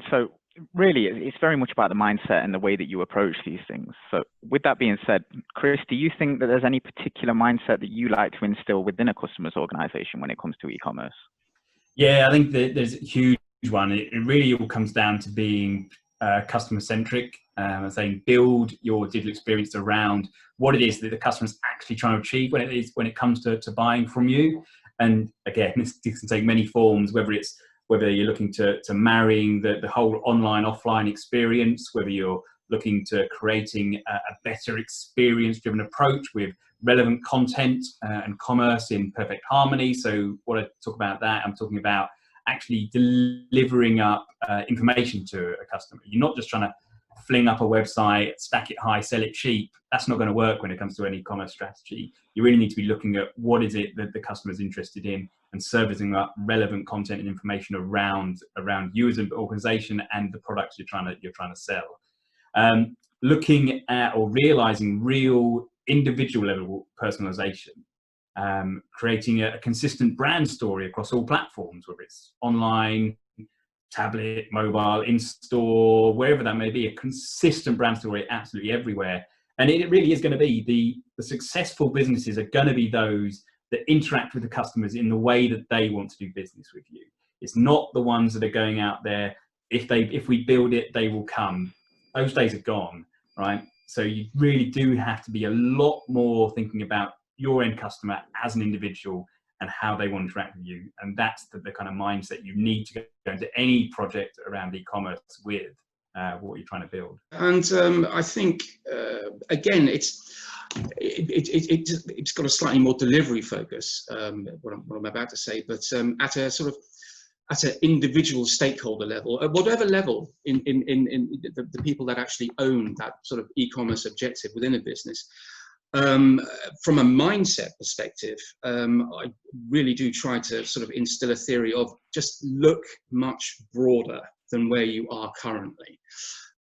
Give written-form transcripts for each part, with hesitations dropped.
So really, it's very much about the mindset and the way that you approach these things. So with that being said, Chris, do you think that there's any particular mindset that you like to instill within a customer's organization when it comes to e-commerce? Yeah, I think that there's a huge one. It really all comes down to being customer centric. I'm saying build your digital experience around what it is that the customer's actually trying to achieve when it comes to buying from you. And again, this can take many forms, whether you're looking to marrying the whole online offline experience, whether you're looking to creating a better experience driven approach with relevant content and commerce in perfect harmony. So what I talk about that, I'm talking about actually delivering up information to a customer. You're not just trying to fling up a website, stack it high, sell it cheap. That's not going to work when it comes to any e-commerce strategy. You really need to be looking at what is it that the customer is interested in and servicing up relevant content and information around you as an organization and the products you're trying to sell. Looking at or realizing real individual level personalization, creating a consistent brand story across all platforms, whether it's online, tablet, mobile, in-store, wherever that may be, a consistent brand story absolutely everywhere. And it really is going to be the successful businesses are going to be those that interact with the customers in the way that they want to do business with you. It's not the ones that are going out there, if we build it, they will come. Those days are gone, right? So you really do have to be a lot more thinking about your end customer as an individual and how they want to interact with you. And that's the kind of mindset you need to go into any project around e-commerce with what you're trying to build. And I think, again, it's got a slightly more delivery focus, what I'm about to say, but at an individual stakeholder level, at whatever level in the people that actually own that sort of e-commerce objective within a business. From a mindset perspective, I really do try to sort of instill a theory of just look much broader than where you are currently.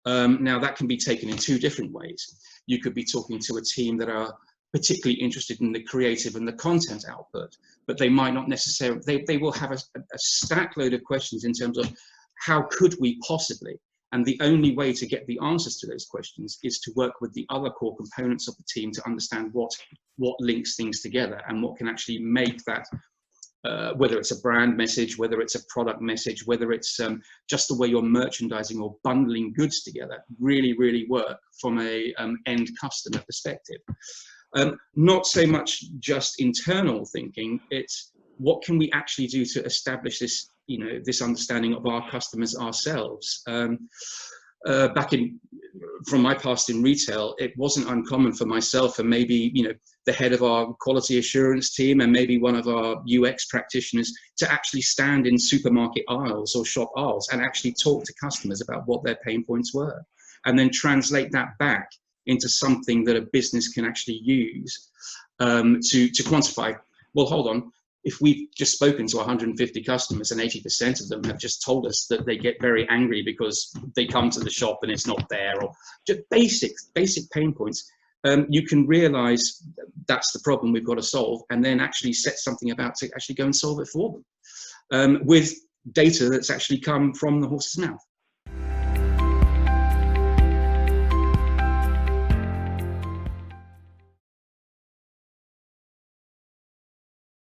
Now that can be taken in two different ways. You could be talking to a team that are particularly interested in the creative and the content output, but they might not necessarily, they will have a stack load of questions in terms of how could we possibly, and the only way to get the answers to those questions is to work with the other core components of the team to understand what links things together and what can actually make that, whether it's a brand message, whether it's a product message, whether it's just the way you're merchandising or bundling goods together, really work from a end customer perspective. Not so much just internal thinking, it's what can we actually do to establish this, this understanding of our customers ourselves. From my past in retail, it wasn't uncommon for myself and maybe, the head of our quality assurance team and maybe one of our UX practitioners to actually stand in supermarket aisles or shop aisles and actually talk to customers about what their pain points were, and then translate that back into something that a business can actually use to quantify. Well, hold on. If we've just spoken to 150 customers and 80% of them have just told us that they get very angry because they come to the shop and it's not there, or just basic pain points, you can realize that's the problem we've got to solve, and then actually set something about to actually go and solve it for them with data that's actually come from the horse's mouth.